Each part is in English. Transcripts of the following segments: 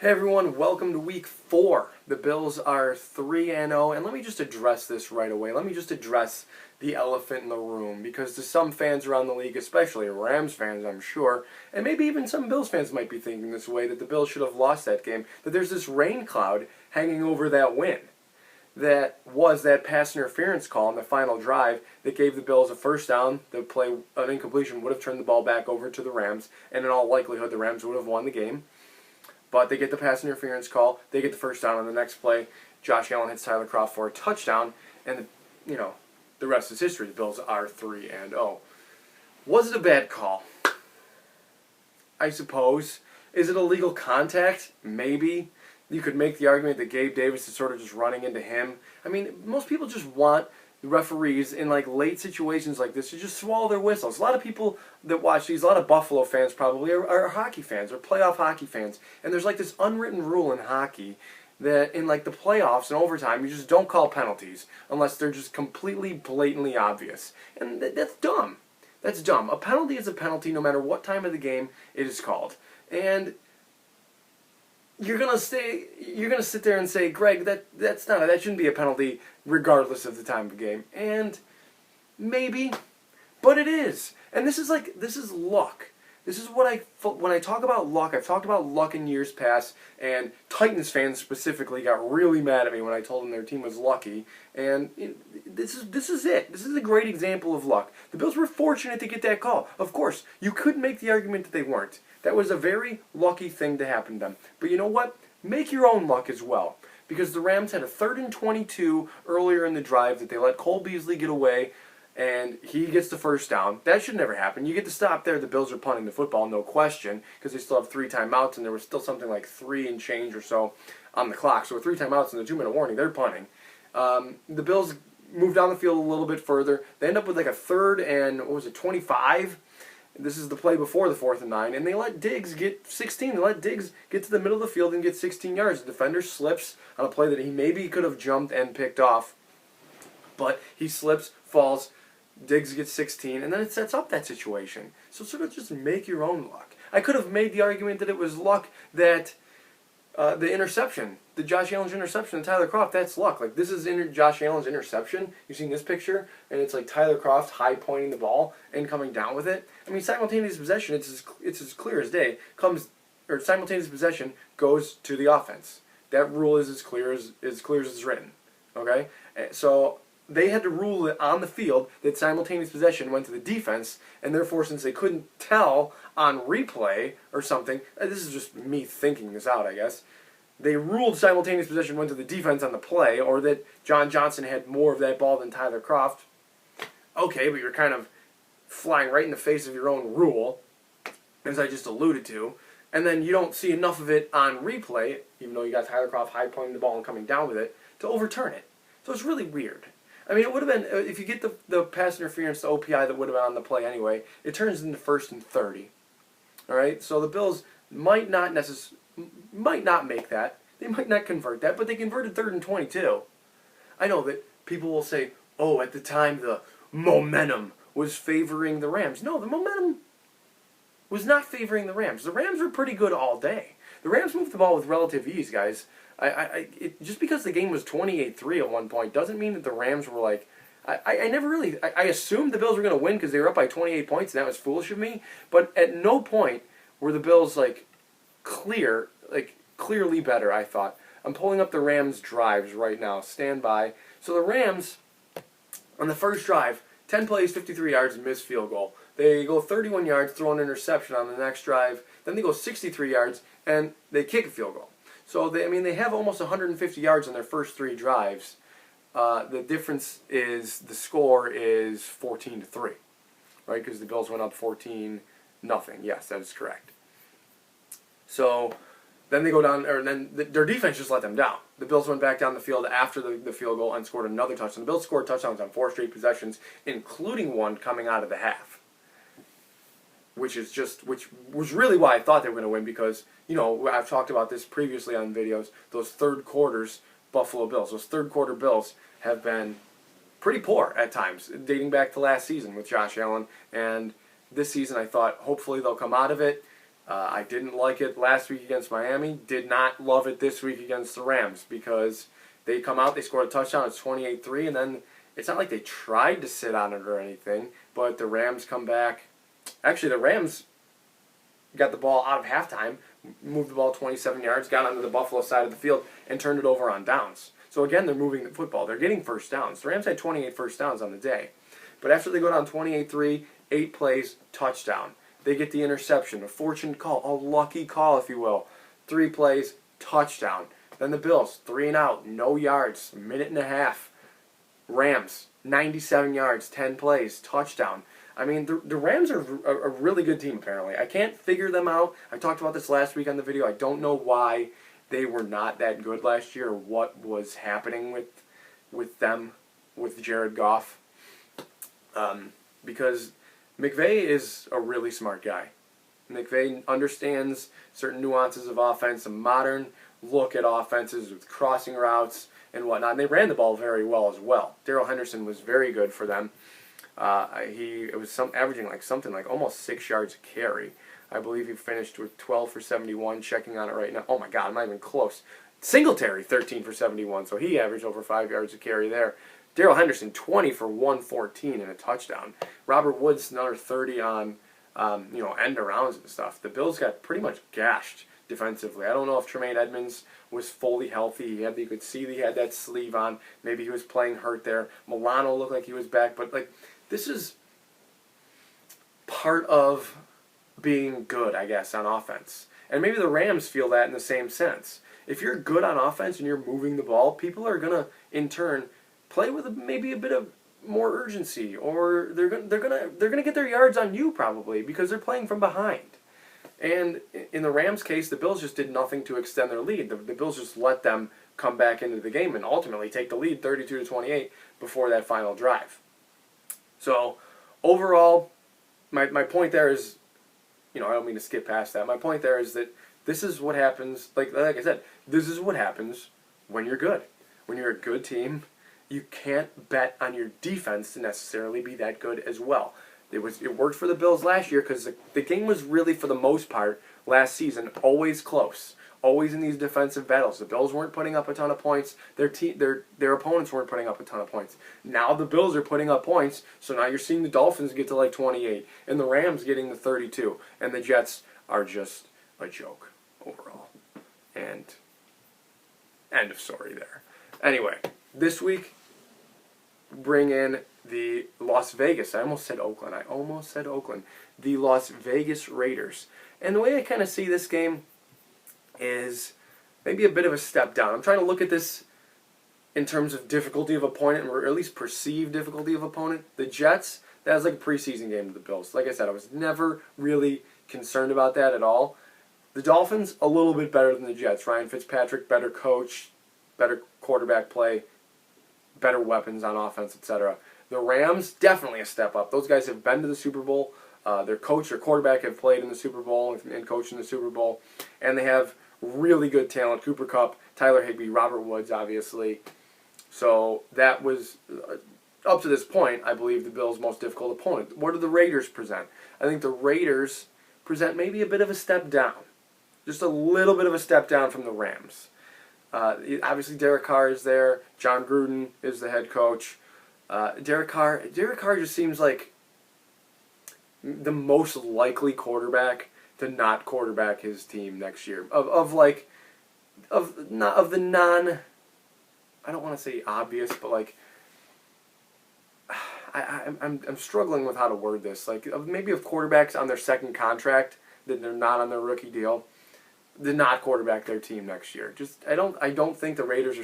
Hey everyone, welcome to week 4. The Bills are 3-0, and let me just address this right away. Let me just address the elephant in the room, because to some fans around the league, especially Rams fans, I'm sure, and maybe even some Bills fans might be thinking this way, that the Bills should have lost that game, that there's this rain cloud hanging over that win. That was that pass interference call on the final drive that gave the Bills a first down. The play, an incompletion, would have turned the ball back over to the Rams, and in all likelihood the Rams would have won the game. But they get the pass interference call. They get the first down on the next play. Josh Allen hits Tyler Kroft for a touchdown, and the rest is history. The Bills are 3-0. Was it a bad call? I suppose. Is it illegal contact? Maybe. You could make the argument that Gabe Davis is sort of just running into him. I mean, most people just want the referees in late situations like this to just swallow their whistles. A lot of people that watch these, a lot of Buffalo fans probably, are hockey fans or playoff hockey fans. And there's this unwritten rule in hockey that in the playoffs and overtime, you just don't call penalties unless they're just completely blatantly obvious. And that's dumb. That's dumb. A penalty is a penalty no matter what time of the game it is called. And you're gonna sit there and say, Greg, that shouldn't be a penalty regardless of the time of the game. And maybe, but it is. And this is luck. This is when I talk about luck, I've talked about luck in years past, and Titans fans specifically got really mad at me when I told them their team was lucky. And this is it. This is a great example of luck. The Bills were fortunate to get that call. Of course, you could make the argument that they weren't. That was a very lucky thing to happen to them. But you know what? Make your own luck as well. Because the Rams had a 3rd and 22 earlier in the drive that they let Cole Beasley get away, and he gets the first down. That should never happen. You get to stop there. The Bills are punting the football, no question, because they still have 3 timeouts, and there was still something like 3 and change or so on the clock. So with 3 timeouts and a 2-minute warning, they're punting. The Bills move down the field a little bit further. They end up with a 3rd and, 25? This is the play before the 4th and 9, and they let Diggs get 16. They let Diggs get to the middle of the field and get 16 yards. The defender slips on a play that he maybe could have jumped and picked off, but he slips, falls, Diggs gets 16, and then it sets up that situation. So sort of just make your own luck. I could have made the argument that it was luck that the interception, the Josh Allen's interception and Tyler Kroft, that's luck. This is Josh Allen's interception. You've seen this picture, and it's Tyler Kroft high pointing the ball and coming down with it. I mean, simultaneous possession, it's as clear as day. Simultaneous possession goes to the offense. That rule is as clear as it's written. Okay, so they had to rule it on the field that simultaneous possession went to the defense, and therefore, since they couldn't tell on replay or something, this is just me thinking this out, I guess, they ruled simultaneous possession went to the defense on the play, or that John Johnson had more of that ball than Tyler Kroft. Okay, but you're kind of flying right in the face of your own rule, as I just alluded to, and then you don't see enough of it on replay, even though you got Tyler Kroft high pointing the ball and coming down with it, to overturn it. So it's really weird. I mean, it would have been, if you get the pass interference, the OPI that would have been on the play anyway, it turns into 1st and 30. All right? So the Bills might not make that. They might not convert that, but they converted 3rd and 22. I know that people will say, oh, at the time the momentum was favoring the Rams. No, the momentum was not favoring the Rams. The Rams were pretty good all day. The Rams moved the ball with relative ease, guys. Just because the game was 28-3 at one point doesn't mean that the Rams were I assumed the Bills were going to win because they were up by 28 points, and that was foolish of me. But at no point were the Bills clearly better, I thought. I'm pulling up the Rams drives right now. Stand by. So the Rams, on the first drive, 10 plays, 53 yards, and missed field goal. They go 31 yards, throw an interception on the next drive. Then they go 63 yards, and they kick a field goal. So they have almost 150 yards on their first 3 drives. The difference is the score is 14-3, right? Because the Bills went up 14-0. Yes, that is correct. So then they go down, their defense just let them down. The Bills went back down the field after the field goal and scored another touchdown. The Bills scored touchdowns on 4 straight possessions, including one coming out of the half, which was really why I thought they were going to win, because I've talked about this previously on videos. Those third quarters Buffalo Bills, those third quarter Bills have been pretty poor at times, dating back to last season with Josh Allen. And this season, I thought hopefully they'll come out of it. I didn't like it last week against Miami. Did not love it this week against the Rams because they come out, they scored a touchdown, it's 28-3, and then it's not like they tried to sit on it or anything, but the Rams come back. Actually, the Rams got the ball out of halftime, moved the ball 27 yards, got onto the Buffalo side of the field, and turned it over on downs. So again, they're moving the football. They're getting first downs. The Rams had 28 first downs on the day. But after they go down 28-3, 8 plays, touchdown. They get the interception, a fortunate call, a lucky call, if you will. 3 plays, touchdown. Then the Bills, 3 and out, no yards, minute and a half. Rams, 97 yards, 10 plays, touchdown. I mean, the Rams are a really good team, apparently. I can't figure them out. I talked about this last week on the video. I don't know why they were not that good last year or what was happening with them, with Jared Goff. Because McVay is a really smart guy. McVay understands certain nuances of offense, a modern look at offenses with crossing routes and whatnot. And they ran the ball very well as well. Darrell Henderson was very good for them. It was averaging something like almost 6 yards a carry. I believe he finished with 12 for 71, checking on it right now. Oh my God, I'm not even close. Singletary, 13 for 71, so he averaged over 5 yards a carry there. Darrell Henderson, 20 for 114 and a touchdown. Robert Woods, another 30 on end arounds and stuff. The Bills got pretty much gashed defensively. I don't know if Tremaine Edmonds was fully healthy. You could see that he had that sleeve on. Maybe he was playing hurt there. Milano looked like he was back, but this is part of being good, I guess, on offense. And maybe the Rams feel that in the same sense. If you're good on offense and you're moving the ball, people are gonna in turn play with maybe a bit of more urgency, or they're gonna get their yards on you probably because they're playing from behind. And in the Rams' case, the Bills just did nothing to extend their lead. The Bills just let them come back into the game and ultimately take the lead 32-28 before that final drive. So overall, my point there is, I don't mean to skip past that. My point there is that this is what happens, like I said, this is what happens when you're good. When you're a good team, you can't bet on your defense to necessarily be that good as well. It worked for the Bills last year because the game was really, for the most part, last season, always close. Always in these defensive battles. The Bills weren't putting up a ton of points. Their opponents weren't putting up a ton of points. Now the Bills are putting up points, so now you're seeing the Dolphins get to 28, and the Rams getting to 32, and the Jets are just a joke overall. And end of story there. Anyway, this week, bring in the Las Vegas. I almost said Oakland. The Las Vegas Raiders. And the way I kind of see this game is maybe a bit of a step down. I'm trying to look at this in terms of difficulty of opponent, or at least perceived difficulty of opponent. The Jets, that was like a preseason game to the Bills. Like I said, I was never really concerned about that at all. The Dolphins, a little bit better than the Jets. Ryan Fitzpatrick, better coach, better quarterback play, better weapons on offense, etc. The Rams, definitely a step up. Those guys have been to the Super Bowl. Their coach or quarterback have played in the Super Bowl and coached in the Super Bowl. And they have really good talent. Cooper Kupp, Tyler Higbee, Robert Woods, obviously. So that was, up to this point, I believe the Bills' most difficult opponent. What do the Raiders present? I think the Raiders present maybe a bit of a step down. Just a little bit of a step down from the Rams. Obviously, Derek Carr is there. John Gruden is the head coach. Derek Carr just seems like the most likely quarterback to not quarterback his team next year. I don't want to say obvious, but I'm struggling with how to word this. Maybe of quarterbacks on their second contract that they're not on their rookie deal, did not quarterback their team next year. I don't think the Raiders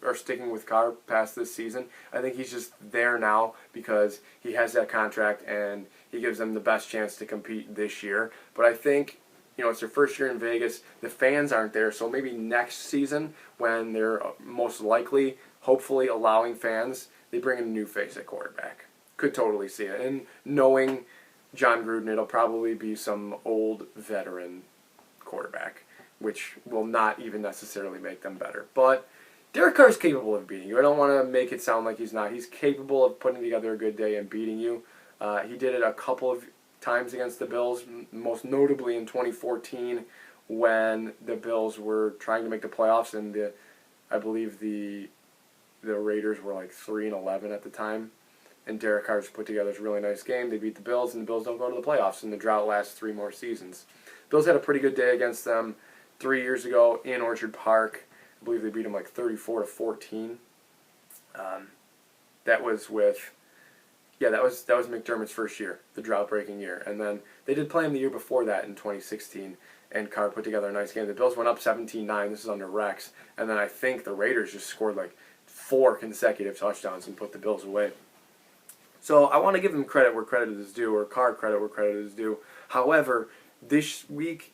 are sticking with Carr past this season. I think he's just there now because he has that contract and he gives them the best chance to compete this year. But I think, it's their first year in Vegas. The fans aren't there, so maybe next season when they're most likely, hopefully allowing fans, they bring in a new face at quarterback. Could totally see it. And knowing John Gruden, it'll probably be some old veteran quarterback, which will not even necessarily make them better. But Derek Carr is capable of beating you. I don't want to make it sound like he's not. He's capable of putting together a good day and beating you. He did it a couple of times against the Bills, most notably in 2014 when the Bills were trying to make the playoffs, and I believe the Raiders were like 3-11 at the time, and Derek Carr's put together a really nice game. They beat the Bills, and the Bills don't go to the playoffs, and the drought lasts 3 more seasons. Bills had a pretty good day against them 3 years ago in Orchard Park. I believe they beat them like 34-14. That was McDermott's first year, the drought-breaking year. And then they did play him the year before that in 2016, and Carr put together a nice game. The Bills went up 17-9. This is under Rex. And then I think the Raiders just scored like 4 consecutive touchdowns and put the Bills away. So I want to give them credit where credit is due, or Carr credit where credit is due. However, this week,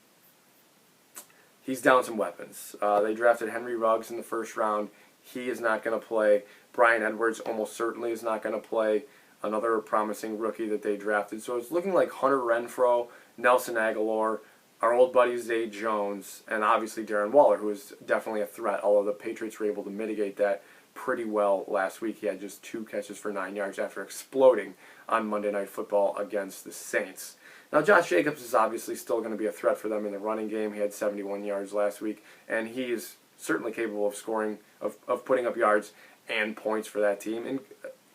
he's down some weapons. They drafted Henry Ruggs in the first round. He is not going to play. Brian Edwards almost certainly is not going to play, another promising rookie that they drafted. So it's looking like Hunter Renfrow, Nelson Aguilar, our old buddy Zay Jones, and obviously Darren Waller, who is definitely a threat, although the Patriots were able to mitigate that pretty well last week. He had just 2 catches for 9 yards after exploding on Monday Night Football against the Saints. Now, Josh Jacobs is obviously still going to be a threat for them in the running game. He had 71 yards last week, and he is certainly capable of scoring, of putting up yards and points for that team. And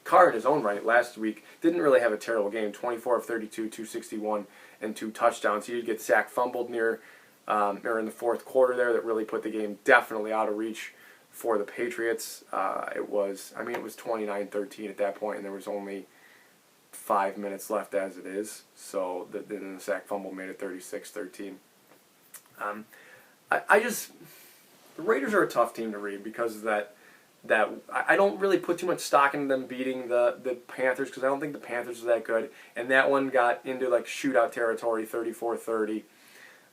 Carr, in his own right, last week didn't really have a terrible game. 24 of 32, 261, and 2 touchdowns. He did get sacked, fumbled near or in the fourth quarter there, that really put the game definitely out of reach for the Patriots. It was 29-13 at that point, and there was only 5 minutes left as it is. So the sack fumble made it 36-13. The Raiders are a tough team to read because of that I don't really put too much stock into them beating the Panthers, because I don't think the Panthers are that good, and that one got into like shootout territory, 34-30.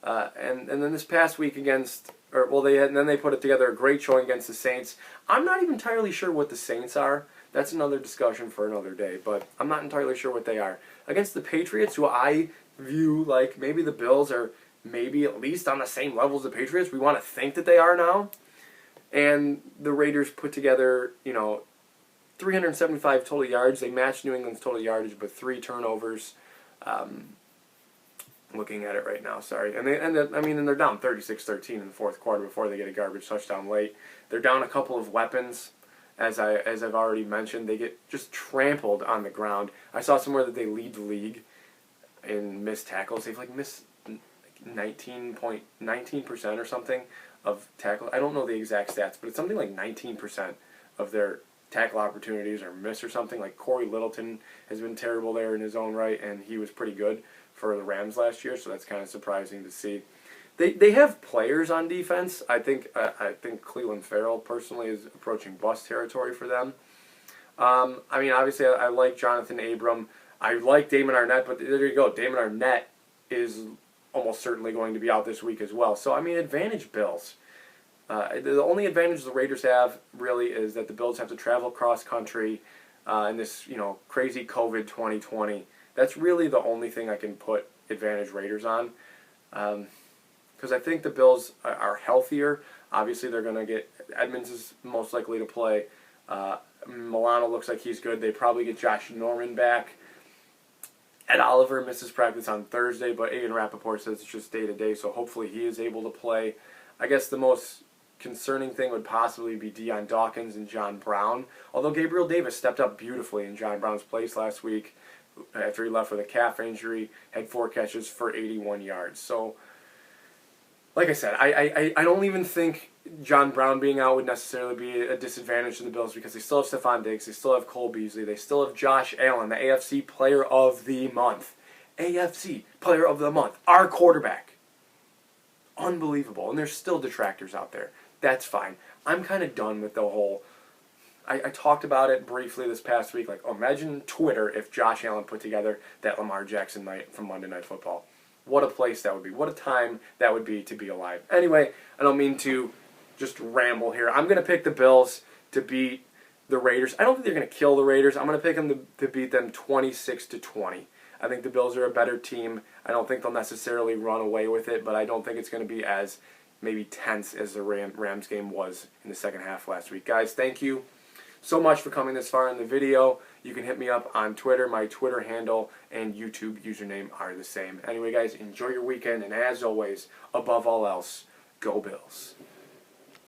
And then this past week they put it together a great showing against the Saints. I'm not even entirely sure what the Saints are. That's another discussion for another day, but I'm not entirely sure what they are. Against the Patriots, who I view like maybe the Bills are maybe at least on the same level as the Patriots. We want to think that they are now. And the Raiders put together, 375 total yards. They matched New England's total yardage with 3 turnovers. Looking at it right now, sorry. And they're down 36-13 in the fourth quarter before they get a garbage touchdown late. They're down a couple of weapons, as I've already mentioned. They get just trampled on the ground. I saw somewhere that they lead the league in missed tackles. They've missed 19% or something of tackle. I don't know the exact stats, but it's something like 19% of their tackle opportunities are missed or something. Like Corey Littleton has been terrible there in his own right, and he was pretty good for the Rams last year, so that's kind of surprising to see. They have players on defense. I think Cleveland Farrell personally is approaching bust territory for them. Obviously I like Jonathan Abram. I like Damon Arnett, but there you go. Damon Arnett is almost certainly going to be out this week as well. So, advantage Bills. The only advantage the Raiders have, really, is that the Bills have to travel cross-country in this, crazy COVID 2020. That's really the only thing I can put advantage Raiders on. Because I think the Bills are healthier. Obviously, they're going to get... Edmonds is most likely to play. Milano looks like he's good. They probably get Josh Norman back. Ed Oliver misses practice on Thursday, but Ian Rappaport says it's just day-to-day, so hopefully he is able to play. I guess the most concerning thing would possibly be Deion Dawkins and John Brown, although Gabriel Davis stepped up beautifully in John Brown's place last week after he left with a calf injury, had 4 catches for 81 yards. So, like I said, I don't even think John Brown being out would necessarily be a disadvantage to the Bills, because they still have Stephon Diggs, they still have Cole Beasley, they still have Josh Allen, the AFC Player of the Month. AFC Player of the Month. Our quarterback. Unbelievable. And there's still detractors out there. That's fine. I'm kind of done with the whole... I talked about it briefly this past week. Imagine Twitter if Josh Allen put together that Lamar Jackson night from Monday Night Football. What a place that would be. What a time that would be to be alive. Anyway, I don't mean to just ramble here. I'm going to pick the Bills to beat the Raiders. I don't think they're going to kill the Raiders. I'm going to pick them to beat them 26-20. I think the Bills are a better team. I don't think they'll necessarily run away with it, but I don't think it's going to be as maybe tense as the Rams game was in the second half last week. Guys, thank you so much for coming this far in the video. You can hit me up on Twitter. My Twitter handle and YouTube username are the same. Anyway, guys, enjoy your weekend, and as always, above all else, go Bills.